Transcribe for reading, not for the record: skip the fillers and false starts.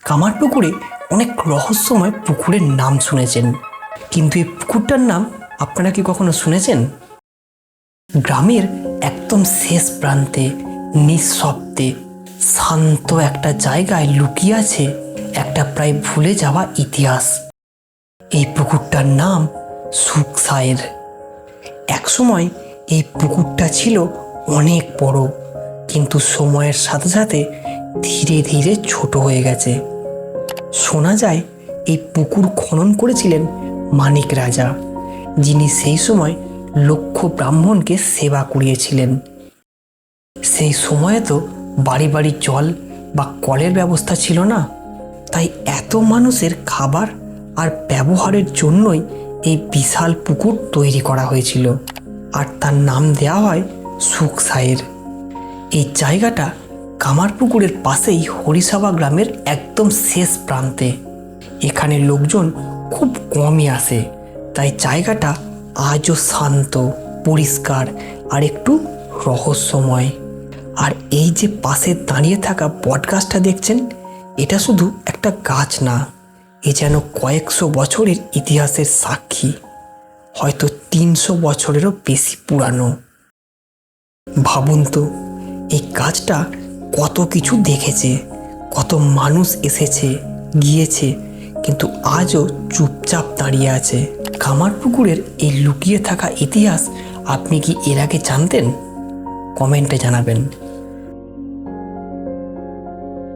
কামারপুকুরে অনেক রহস্যময় পুকুরের নাম শুনেছেন, কিন্তু এই পুকুরটার নাম আপনারা কি কখনো শুনেছেন? গ্রামের একদম শেষ প্রান্তে নিঃশব্দে শান্ত একটা জায়গায় লুকিয়ে আছে একটা প্রায় ভুলে যাওয়া ইতিহাস। এই পুকুরটার নাম সুখসায়ের। একসময় এই পুকুরটা ছিল অনেক বড়, কিন্তু সময়ের সাথে সাথে ধীরে ধীরে ছোট হয়ে গেছে। শোনা যায় এই পুকুর খনন করেছিলেন মানিক রাজা, যিনি সেই সময় লক্ষ ব্রাহ্মণকে সেবা করিয়েছিলেন। সেই সময়ে তো বাড়ি বাড়ি জল বা কলের ব্যবস্থা ছিল না, তাই এত মানুষের খাবার আর ব্যবহারের জন্যই এই বিশাল পুকুর তৈরি করা হয়েছিল, আর তার নাম দেওয়া হয় সুখসায়ের। এই জায়গাটা কামারপুকুরের পাশেই হরিসাবা গ্রামের একদম শেষ প্রান্তে। এখানে লোকজন খুব কমই আসে, তাই জায়গাটা আজও শান্ত, পরিষ্কার আর একটু রহস্যময়। আর এই যে পাশে দাঁড়িয়ে থাকা বটগাছটা দেখছেন, এটা শুধু একটা গাছ না, এ যেন কয়েকশো বছরের ইতিহাসের সাক্ষী, হয়তো 300 বছরেরও বেশি পুরানো। ভাবুন তো, এই গাছটা কত কিছু দেখেছে, কত মানুষ এসেছে গিয়েছে, কিন্তু আজও চুপচাপ দাঁড়িয়ে আছে। কামারপুকুরের এই লুকিয়ে থাকা ইতিহাস আপনি কি এর আগে জানতেন? কমেন্টে জানাবেন।